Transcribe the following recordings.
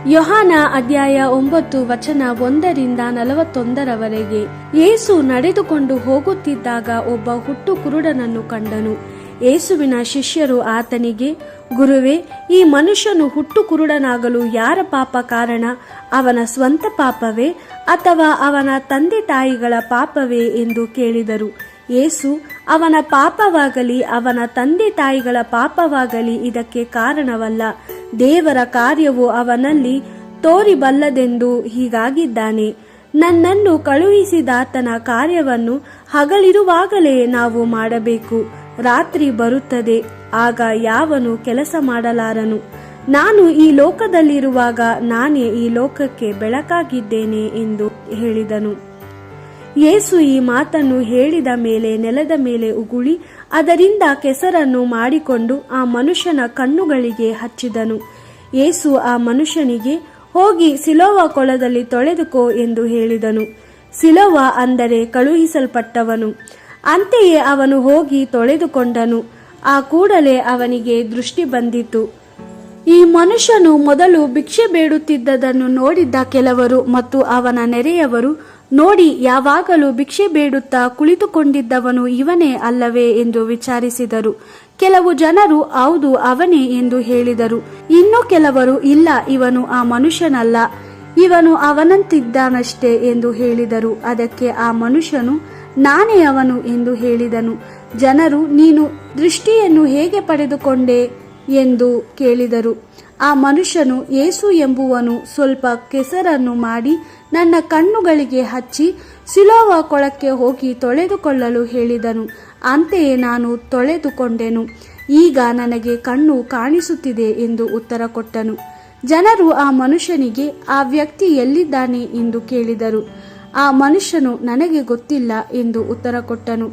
ಯೋಹಾನ ಅಧ್ಯಾಯ 9 ವಚನ 1-41 ಯೇಸು ನಡೆದುಕೊಂಡು ಹೋಗುತ್ತಿದ್ದಾಗ ಒಬ್ಬ ಹುಟ್ಟು ಕುರುಡನನ್ನು ಕಂಡನು. ಯೇಸುವಿನ ಶಿಷ್ಯರು ಆತನಿಗೆ, ಗುರುವೇ, ಈ ಮನುಷ್ಯನು ಹುಟ್ಟು ಕುರುಡನಾಗಲು ಯಾರ ಪಾಪ ಕಾರಣ? ಅವನ ಸ್ವಂತ ಪಾಪವೇ ಅಥವಾ ಅವನ ತಂದೆ ತಾಯಿಗಳ ಪಾಪವೇ ಎಂದು ಕೇಳಿದರು. ಯೇಸು, ಅವನ ಪಾಪವಾಗಲಿ ಅವನ ತಂದೆ ತಾಯಿಗಳ ಪಾಪವಾಗಲಿ ಇದಕ್ಕೆ ಕಾರಣವಲ್ಲ. ದೇವರ ಕಾರ್ಯವು ಅವನಲ್ಲಿ ತೋರಿಬಲ್ಲದೆಂದು ಹೀಗಾಗಿದ್ದಾನೆ. ನನ್ನನ್ನು ಕಳುಹಿಸಿದಾತನ ಕಾರ್ಯವನ್ನು ಹಗಲಿರುವಾಗಲೇ ನಾವು ಮಾಡಬೇಕು. ರಾತ್ರಿ ಬರುತ್ತದೆ, ಆಗ ಯಾವನು ಕೆಲಸ ಮಾಡಲಾರನು. ನಾನು ಈ ಲೋಕದಲ್ಲಿರುವಾಗ ನಾನೇ ಈ ಲೋಕಕ್ಕೆ ಬೆಳಕಾಗಿದ್ದೇನೆ ಎಂದು ಹೇಳಿದನು. ಯೇಸು ಈ ಮಾತನ್ನು ಹೇಳಿದ ಮೇಲೆ ನೆಲದ ಮೇಲೆ ಉಗುಳಿ ಅದರಿಂದ ಕೆಸರನ್ನು ಮಾಡಿಕೊಂಡು ಆ ಮನುಷ್ಯನ ಕಣ್ಣುಗಳಿಗೆ ಹಚ್ಚಿದನು. ಯೇಸು ಆ ಮನುಷ್ಯನಿಗೆ, ಹೋಗಿ ಸಿಲೋವ ಕೊಳದಲ್ಲಿ ತೊಳೆದುಕೋ ಎಂದು ಹೇಳಿದನು. ಸಿಲೋವ ಅಂದರೆ ಕಳುಹಿಸಲ್ಪಟ್ಟವನು. ಅಂತೆಯೇ ಅವನು ಹೋಗಿ ತೊಳೆದುಕೊಂಡನು. ಆ ಕೂಡಲೇ ಅವನಿಗೆ ದೃಷ್ಟಿ ಬಂದಿತು. ಈ ಮನುಷ್ಯನು ಮೊದಲು ಭಿಕ್ಷೆ ಬೇಡುತ್ತಿದ್ದದನ್ನು ನೋಡಿದ್ದ ಕೆಲವರು ಮತ್ತು ಅವನ ನೆರೆಯವರು ನೋಡಿ, ಯಾವಾಗಲೂ ಭಿಕ್ಷೆ ಬೇಡುತ್ತಾ ಕುಳಿತುಕೊಂಡಿದ್ದವನು ಇವನೇ ಅಲ್ಲವೇ ಎಂದು ವಿಚಾರಿಸಿದರು. ಕೆಲವು ಜನರು ಹೌದು, ಅವನೇ ಎಂದು ಹೇಳಿದರು. ಇನ್ನು ಕೆಲವರು ಇಲ್ಲ, ಇವನು ಆ ಮನುಷ್ಯನಲ್ಲ, ಇವನು ಅವನಂತಿದ್ದಾನಷ್ಟೇ ಎಂದು ಹೇಳಿದರು. ಅದಕ್ಕೆ ಆ ಮನುಷ್ಯನು, ನಾನೇ ಅವನು ಎಂದು ಹೇಳಿದನು. ಜನರು, ನೀನು ದೃಷ್ಟಿಯನ್ನು ಹೇಗೆ ಪಡೆದುಕೊಂಡೆ ಎಂದು ಕೇಳಿದರು. ಆ ಮನುಷ್ಯನು, ಯೇಸು ಎಂಬುವನು ಸ್ವಲ್ಪ ಕೆಸರನ್ನು ಮಾಡಿ ನನ್ನ ಕಣ್ಣುಗಳಿಗೆ ಹಚ್ಚಿ ಸಿಲೋವ ಕೊಳಕ್ಕೆ ಹೋಗಿ ತೊಳೆದುಕೊಳ್ಳಲು ಹೇಳಿದನು. ಅಂತೆಯೇ ನಾನು ತೊಳೆದುಕೊಂಡೆನು. ಈಗ ನನಗೆ ಕಣ್ಣು ಕಾಣಿಸುತ್ತಿದೆ ಎಂದು ಉತ್ತರ ಕೊಟ್ಟನು. ಜನರು ಆ ಮನುಷ್ಯನಿಗೆ, ಆ ವ್ಯಕ್ತಿ ಎಲ್ಲಿದ್ದಾನೆ ಎಂದು ಕೇಳಿದರು. ಆ ಮನುಷ್ಯನು, ನನಗೆ ಗೊತ್ತಿಲ್ಲ ಎಂದು ಉತ್ತರ ಕೊಟ್ಟನು.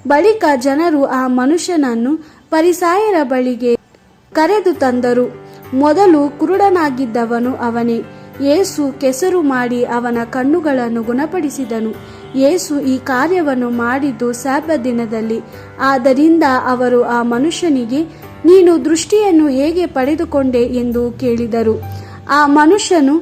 ಬಳಿಕ ಜನರು ಆ ಮನುಷ್ಯನನ್ನು ಫರಿಸಾಯರ ಬಳಿಗೆ ಕರೆದು ತಂದರು. ಮೊದಲು ಕುರುಡನಾಗಿದ್ದವನು ಅವನೇ. ಯೇಸು ಕೆಸರು ಮಾಡಿ ಅವನ ಕಣ್ಣುಗಳನ್ನು ಗುಣಪಡಿಸಿದನು. ಯೇಸು ಈ ಕಾರ್ಯವನ್ನು ಮಾಡಿದ್ದು ಸಬ್ಬತ್ ದಿನದಲ್ಲಿ. ಆದ್ದರಿಂದ ಅವರು ಆ ಮನುಷ್ಯನಿಗೆ, ನೀನು ದೃಷ್ಟಿಯನ್ನು ಹೇಗೆ ಪಡೆದುಕೊಂಡೆ ಎಂದು ಕೇಳಿದರು. ಆ ಮನುಷ್ಯನು,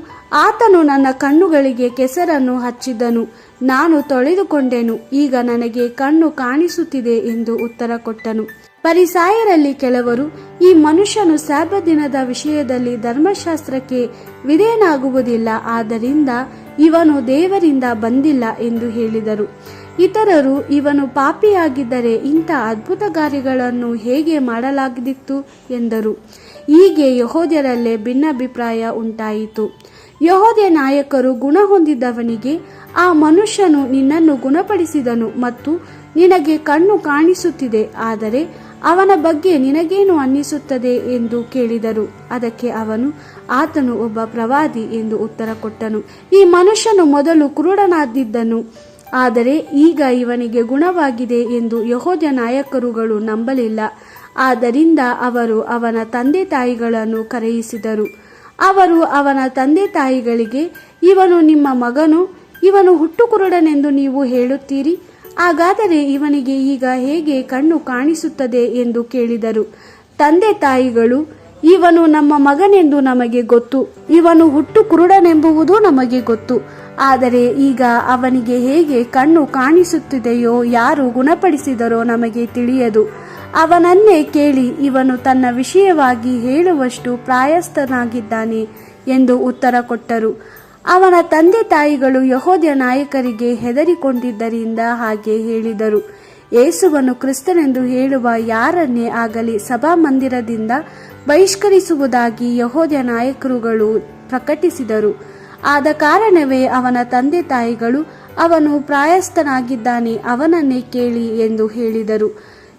ಆತನು ನನ್ನ ಕಣ್ಣುಗಳಿಗೆ ಕೆಸರನ್ನು ಹಚ್ಚಿದನು, ನಾನು ತೊಳೆದುಕೊಂಡೆನು, ಈಗ ನನಗೆ ಕಣ್ಣು ಕಾಣಿಸುತ್ತಿದೆ ಎಂದು ಉತ್ತರ ಕೊಟ್ಟನು. ಫರಿಸಾಯರಲ್ಲಿ ಕೆಲವರು, ಈ ಮನುಷ್ಯನು ಸಬ್ಬತ್ ದಿನದ ವಿಷಯದಲ್ಲಿ ಧರ್ಮಶಾಸ್ತ್ರಕ್ಕೆ ವಿಧೇಯನಾಗುವುದಿಲ್ಲ, ಆದ್ದರಿಂದ ಇವನು ದೇವರಿಂದ ಬಂದಿಲ್ಲ ಎಂದು ಹೇಳಿದರು. ಇತರರು, ಇವನು ಪಾಪಿಯಾಗಿದ್ದರೆ ಇಂಥ ಅದ್ಭುತ ಕಾರ್ಯಗಳನ್ನು ಹೇಗೆ ಮಾಡಲಾಗಿತ್ತು ಎಂದರು. ಹೀಗೆ ಯೆಹೂದ್ಯರಲ್ಲೇ ಭಿನ್ನಾಭಿಪ್ರಾಯ ಉಂಟಾಯಿತು. ಯೆಹೂದ್ಯ ನಾಯಕರು ಗುಣ ಹೊಂದಿದವನಿಗೆ, ಆ ಮನುಷ್ಯನು ನಿನ್ನನ್ನು ಗುಣಪಡಿಸಿದನು ಮತ್ತು ನಿನಗೆ ಕಣ್ಣು ಕಾಣಿಸುತ್ತಿದೆ, ಆದರೆ ಅವನ ಬಗ್ಗೆ ನಿನಗೇನು ಅನ್ನಿಸುತ್ತದೆ ಎಂದು ಕೇಳಿದರು. ಅದಕ್ಕೆ ಅವನು, ಆತನು ಒಬ್ಬ ಪ್ರವಾದಿ ಎಂದು ಉತ್ತರ ಕೊಟ್ಟನು. ಈ ಮನುಷ್ಯನು ಮೊದಲು ಕುರುಡನಾಗಿದ್ದನು, ಆದರೆ ಈಗ ಇವನಿಗೆ ಗುಣವಾಗಿದೆ ಎಂದು ಯೆಹೂದ್ಯ ನಾಯಕರುಗಳು ನಂಬಲಿಲ್ಲ. ಆದ್ದರಿಂದ ಅವರು ಅವನ ತಂದೆ ತಾಯಿಗಳನ್ನು ಕರೆಯಿಸಿದರು. ಅವರು ಅವನ ತಂದೆ ತಾಯಿಗಳಿಗೆ, ಇವನು ನಿಮ್ಮ ಮಗನು, ಇವನು ಹುಟ್ಟು ಕುರುಡನೆಂದು ನೀವು ಹೇಳುತ್ತೀರಿ, ಹಾಗಾದರೆ ಇವನಿಗೆ ಈಗ ಹೇಗೆ ಕಣ್ಣು ಕಾಣಿಸುತ್ತದೆ ಎಂದು ಕೇಳಿದರು. ತಂದೆ ತಾಯಿಗಳು, ಇವನು ನಮ್ಮ ಮಗನೆಂದು ನಮಗೆ ಗೊತ್ತು, ಇವನು ಹುಟ್ಟು ಕುರುಡನೆಂಬುದು ನಮಗೆ ಗೊತ್ತು, ಆದರೆ ಈಗ ಅವನಿಗೆ ಹೇಗೆ ಕಣ್ಣು ಕಾಣಿಸುತ್ತಿದೆಯೋ ಯಾರು ಗುಣಪಡಿಸಿದರೋ ನಮಗೆ ತಿಳಿಯದು. ಅವನನ್ನೇ ಕೇಳಿ, ಇವನು ತನ್ನ ವಿಷಯವಾಗಿ ಹೇಳುವಷ್ಟು ಪ್ರಾಯಸ್ಥನಾಗಿದ್ದಾನೆ ಎಂದು ಉತ್ತರ ಕೊಟ್ಟರು. ಅವನ ತಂದೆ ತಾಯಿಗಳು ಯೆಹೂದ್ಯ ನಾಯಕರಿಗೆ ಹೆದರಿಕೊಂಡಿದ್ದರಿಂದ ಹಾಗೆ ಹೇಳಿದರು. ಯೇಸುವನ್ನು ಕ್ರಿಸ್ತನೆಂದು ಹೇಳುವ ಯಾರನ್ನೇ ಆಗಲಿ ಸಭಾಮಂದಿರದಿಂದ ಬಹಿಷ್ಕರಿಸುವುದಾಗಿ ಯೆಹೂದ್ಯ ನಾಯಕರುಗಳು ಪ್ರಕಟಿಸಿದರು. ಆದ ಕಾರಣವೇ ಅವನ ತಂದೆ ತಾಯಿಗಳು, ಅವನು ಪ್ರಾಯಸ್ಥನಾಗಿದ್ದಾನೆ, ಅವನನ್ನೇ ಕೇಳಿ ಎಂದು ಹೇಳಿದರು.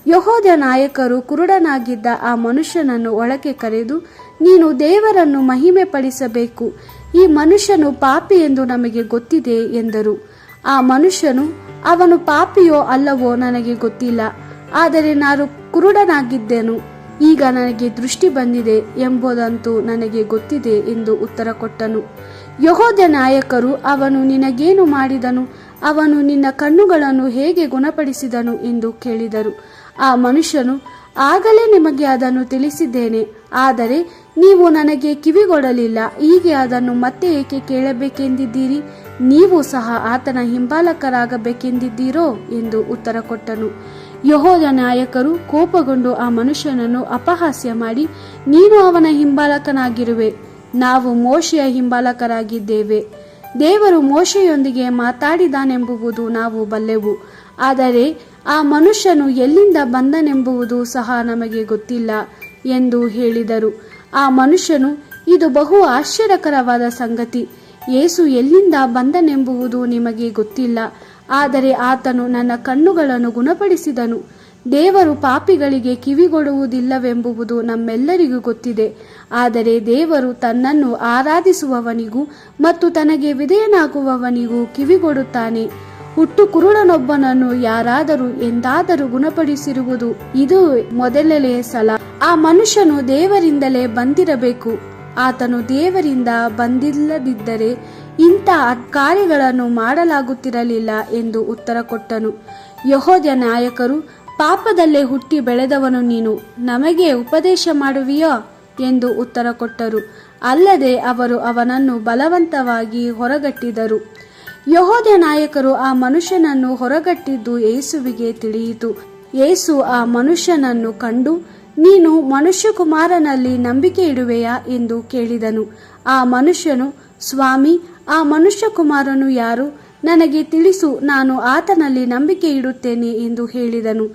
ಯೆಹೂದ್ಯ ನಾಯಕರು ಕುರುಡನಾಗಿದ್ದ ಆ ಮನುಷ್ಯನನ್ನು ಒಳಗೆ ಕರೆದು, ನೀನು ದೇವರನ್ನು ಮಹಿಮೆ ಪಡಿಸಬೇಕು, ಈ ಮನುಷ್ಯನು ಪಾಪಿ ಎಂದು ನಮಗೆ ಗೊತ್ತಿದೆ ಎಂದರು. ಆ ಮನುಷ್ಯನು, ಅವನು ಪಾಪಿಯೋ ಅಲ್ಲವೋ ನನಗೆ ಗೊತ್ತಿಲ್ಲ, ಆದರೆ ನಾನು ಕುರುಡನಾಗಿದ್ದೆನು, ಈಗ ನನಗೆ ದೃಷ್ಟಿ ಬಂದಿದೆ ಎಂಬುದಂತೂ ನನಗೆ ಗೊತ್ತಿದೆ ಎಂದು ಉತ್ತರ ಕೊಟ್ಟನು. ಯೆಹೂದ್ಯ ನಾಯಕರು, ಅವನು ನಿನಗೇನು ಮಾಡಿದನು? ಅವನು ನಿನ್ನ ಕಣ್ಣುಗಳನ್ನು ಹೇಗೆ ಗುಣಪಡಿಸಿದನು ಎಂದು ಕೇಳಿದರು. ಆ ಮನುಷ್ಯನು, ಆಗಲೇ ನಿಮಗೆ ಅದನ್ನು ತಿಳಿಸಿದ್ದೇನೆ, ಆದರೆ ನೀವು ನನಗೆ ಕಿವಿಗೊಡಲಿಲ್ಲ. ಹೀಗೆ ಅದನ್ನು ಮತ್ತೆ ಏಕೆ ಕೇಳಬೇಕೆಂದಿದ್ದೀರಿ? ನೀವು ಸಹ ಆತನ ಹಿಂಬಾಲಕರಾಗಬೇಕೆಂದಿದ್ದೀರೋ ಎಂದು ಉತ್ತರ ಕೊಟ್ಟನು. ಯೆಹೂದ ನಾಯಕರು ಕೋಪಗೊಂಡು ಆ ಮನುಷ್ಯನನ್ನು ಅಪಹಾಸ್ಯ ಮಾಡಿ, ನೀನು ಅವನ ಹಿಂಬಾಲಕನಾಗಿರುವೆ, ನಾವು ಮೋಶೆಯ ಹಿಂಬಾಲಕರಾಗಿದ್ದೇವೆ. ದೇವರು ಮೋಶೆಯೊಂದಿಗೆ ಮಾತಾಡಿದಾನೆಂಬುದು ನಾವು ಬಲ್ಲೆವು, ಆದರೆ ಆ ಮನುಷ್ಯನು ಎಲ್ಲಿಂದ ಬಂದನೆಂಬುದು ಸಹ ನಮಗೆ ಗೊತ್ತಿಲ್ಲ ಎಂದು ಹೇಳಿದರು. ಆ ಮನುಷ್ಯನು, ಇದು ಬಹು ಆಶ್ಚರ್ಯಕರವಾದ ಸಂಗತಿ. ಯೇಸು ಎಲ್ಲಿಂದ ಬಂದನೆಂಬುದು ನಿಮಗೆ ಗೊತ್ತಿಲ್ಲ, ಆದರೆ ಆತನು ನನ್ನ ಕಣ್ಣುಗಳನ್ನು ಗುಣಪಡಿಸಿದನು. ದೇವರು ಪಾಪಿಗಳಿಗೆ ಕಿವಿಗೊಡುವುದಿಲ್ಲವೆಂಬುದು ನಮ್ಮೆಲ್ಲರಿಗೂ ಗೊತ್ತಿದೆ, ಆದರೆ ದೇವರು ತನ್ನನ್ನು ಆರಾಧಿಸುವವನಿಗೂ ಮತ್ತು ತನಗೆ ವಿಧೇಯನಾಗುವವನಿಗೂ ಕಿವಿಗೊಡುತ್ತಾನೆ. ಹುಟ್ಟು ಕುರುಡನೊಬ್ಬನನ್ನು ಯಾರಾದರೂ ಎಂದಾದರೂ ಗುಣಪಡಿಸಿರುವುದು ಇದು ಮೊದಲನೇ ಸಲ. ಆ ಮನುಷ್ಯನು ದೇವರಿಂದಲೇ ಬಂದಿರಬೇಕು. ಆತನು ದೇವರಿಂದ ಬಂದಿಲ್ಲದಿದ್ದರೆ ಇಂಥ ಕಾರ್ಯಗಳನ್ನು ಮಾಡಲಾಗುತ್ತಿರಲಿಲ್ಲ ಎಂದು ಉತ್ತರ ಕೊಟ್ಟನು. ಯೆಹೂದ ನಾಯಕರು, ಪಾಪದಲ್ಲೇ ಹುಟ್ಟಿ ಬೆಳೆದವನು ನೀನು, ನಮಗೆ ಉಪದೇಶ ಮಾಡುವಿಯೋ ಎಂದು ಉತ್ತರ ಕೊಟ್ಟರು. ಅಲ್ಲದೆ ಅವರು ಅವನನ್ನು ಬಲವಂತವಾಗಿ ಹೊರಗಟ್ಟಿದರು. ಯೆಹೂದ ನಾಯಕರು ಆ ಮನುಷ್ಯನನ್ನು ಹೊರಗಟ್ಟಿದ್ದು ಯೇಸುವಿಗೆ ತಿಳಿಯಿತು. ಯೇಸು ಆ ಮನುಷ್ಯನನ್ನು ಕಂಡು, ನೀನು ಮನುಷ್ಯಕುಮಾರನಲ್ಲಿ ನಂಬಿಕೆ ಇಡುವೆಯಾ ಎಂದು ಕೇಳಿದನು. ಆ ಮನುಷ್ಯನು, ಸ್ವಾಮಿ, ಆ ಮನುಷ್ಯಕುಮಾರನು ಯಾರು? ನನಗೆ ತಿಳಿಸು, ನಾನು ಆತನಲ್ಲಿ ನಂಬಿಕೆ ಇಡುತ್ತೇನೆ ಎಂದು ಹೇಳಿದನು.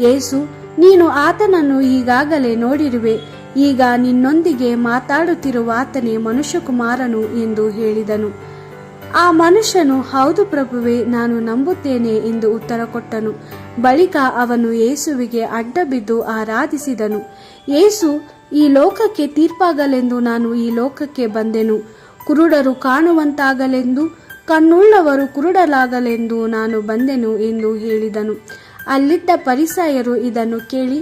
ಯೇಸು, ನೀನು ಆತನನ್ನು ಈಗಾಗಲೇ ನೋಡಿರುವೆ, ಈಗ ನಿನ್ನೊಂದಿಗೆ ಮಾತಾಡುತ್ತಿರುವ ಆತನೇ ಮನುಷ್ಯಕುಮಾರನು ಎಂದು ಹೇಳಿದನು. ಆ ಮನುಷ್ಯನು, ಹೌದು ಪ್ರಭುವೇ, ನಾನು ನಂಬುತ್ತೇನೆ ಎಂದು ಉತ್ತರ ಕೊಟ್ಟನು. ಬಳಿಕ ಅವನು ಯೇಸುವಿಗೆ ಅಡ್ಡಬಿದ್ದು ಆರಾಧಿಸಿದನು. ಯೇಸು, ಈ ಲೋಕಕ್ಕೆ ತೀರ್ಪಾಗಲೆಂದು ನಾನು ಈ ಲೋಕಕ್ಕೆ ಬಂದೆನು, ಕುರುಡರು ಕಾಣುವಂತಾಗಲೆಂದು, ಕಣ್ಣುಳ್ಳವರು ಕುರುಡರಾಗಲೆಂದು ನಾನು ಬಂದೆನು ಎಂದು ಹೇಳಿದನು. ಅಲ್ಲಿದ್ದ ಫರಿಸಾಯರು ಇದನ್ನು ಕೇಳಿ,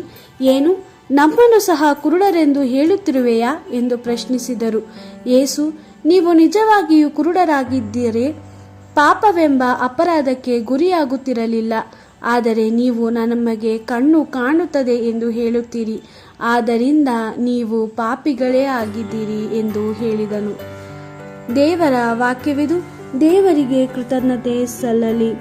ಏನು, ನಮ್ಮನ್ನು ಸಹ ಕುರುಡರೆಂದು ಹೇಳುತ್ತಿರುವೆಯಾ ಎಂದು ಪ್ರಶ್ನಿಸಿದರು. ಯೇಸು, ನೀವು ನಿಜವಾಗಿಯೂ ಕುರುಡರಾಗಿದ್ದರೆ ಪಾಪವೆಂಬ ಅಪರಾಧಕ್ಕೆ ಗುರಿಯಾಗುತ್ತಿರಲಿಲ್ಲ, ಆದರೆ ನೀವು ನಮಗೆ ಕಣ್ಣು ಕಾಣುತ್ತದೆ ಎಂದು ಹೇಳುತ್ತೀರಿ, ಆದ್ದರಿಂದ ನೀವು ಪಾಪಿಗಳೇ ಆಗಿದ್ದೀರಿ ಎಂದು ಹೇಳಿದನು. ದೇವರ ವಾಕ್ಯವಿದು. ದೇವರಿಗೆ ಕೃತಜ್ಞತೆ ಸಲ್ಲಲಿ.